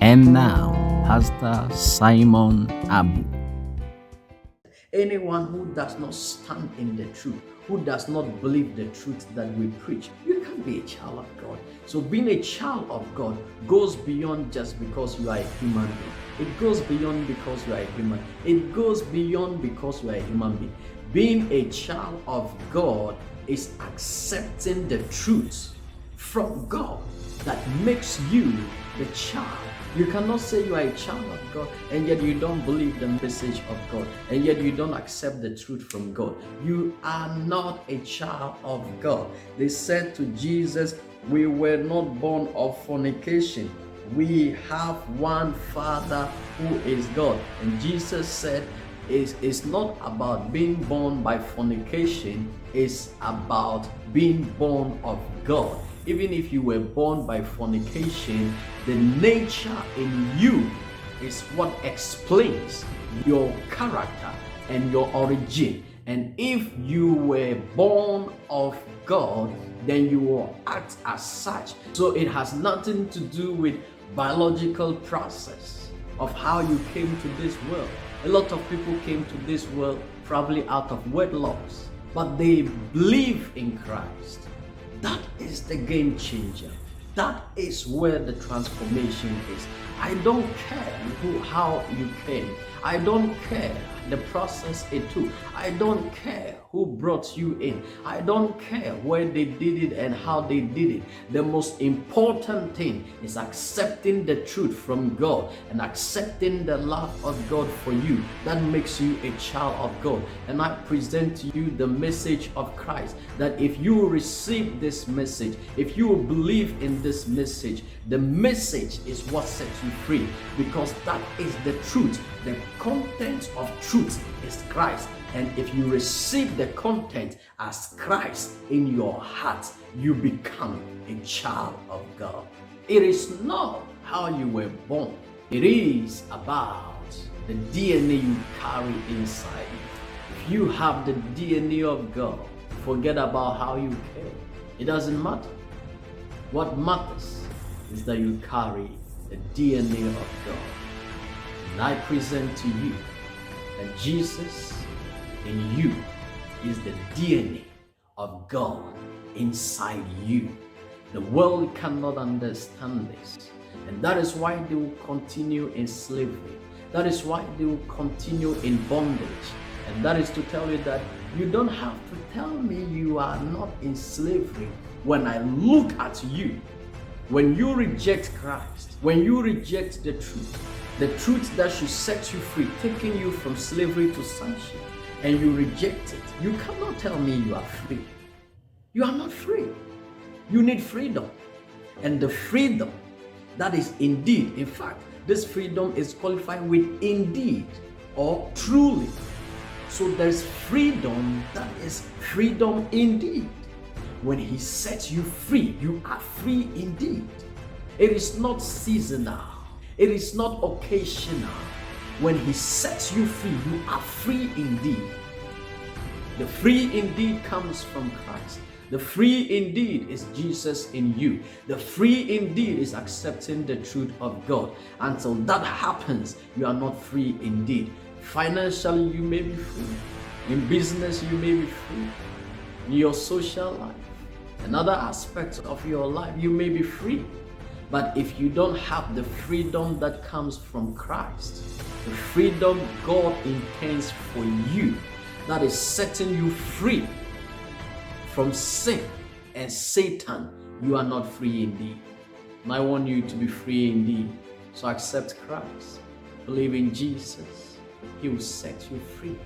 And now, Pastor Simon Abu. Anyone who does not stand in the truth, who does not believe the truth that we preach, you can't be a child of God. So being a child of God goes beyond just because you are a human being. It goes beyond because you are a human. It goes beyond because you are a human being. Being a child of God is accepting the truth from God that makes you the child. You cannot say you are a child of God and yet you don't believe the message of God and yet you don't accept the truth from God. You are not a child of God. They said to Jesus, "We were not born of fornication. We have one Father who is God." And Jesus said, it's not about being born by fornication, it's about being born of God. Even if you were born by fornication, the nature in you is what explains your character and your origin. And if you were born of God, then you will act as such. So it has nothing to do with biological process of how you came to this world. A lot of people came to this world probably out of wedlocks, but they believe in Christ. That is the game changer. That is where the transformation is. I don't care how you came. I don't care the process it took. I don't care who brought you in. I don't care where they did it and how they did it. The most important thing is accepting the truth from God and accepting the love of God for you. That makes you a child of God. And I present to you the message of Christ, that if you receive this message, if you believe in this message, the message is what sets you free, because that is the truth. The content of truth is Christ. And if you receive the content as Christ in your heart, you become a child of God. It is not how you were born. It is about the DNA you carry inside you. If you have the DNA of God, forget about how you came. It doesn't matter. What matters is that you carry the DNA of God. And I present to you that Jesus in you is the DNA of God inside you. The world cannot understand this, and that is why they will continue in slavery. That is why they will continue in bondage. And that is to tell you that you don't have to tell me you are not in slavery. When I look at you, when you reject Christ, when you reject the truth that should set you free, taking you from slavery to sonship, and you reject it, you cannot tell me you are free. You are not free. You need freedom. And the freedom that is indeed, in fact, this freedom is qualified with indeed or truly. So there's freedom that is freedom indeed. When He sets you free, you are free indeed. It is not seasonal. It is not occasional. When He sets you free, you are free indeed. The free indeed comes from Christ. The free indeed is Jesus in you. The free indeed is accepting the truth of God. Until that happens, you are not free indeed. Financially, you may be free. In business, you may be free. In your social life and other aspects of your life, you may be free. But if you don't have the freedom that comes from Christ, the freedom God intends for you, that is setting you free from sin and Satan, you are not free indeed. And I want you to be free indeed. So accept Christ. Believe in Jesus. He will set you free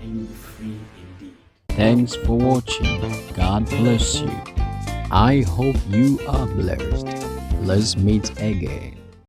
and you'll be free indeed. Thanks for watching. God bless you. I hope you are blessed. Let's meet again.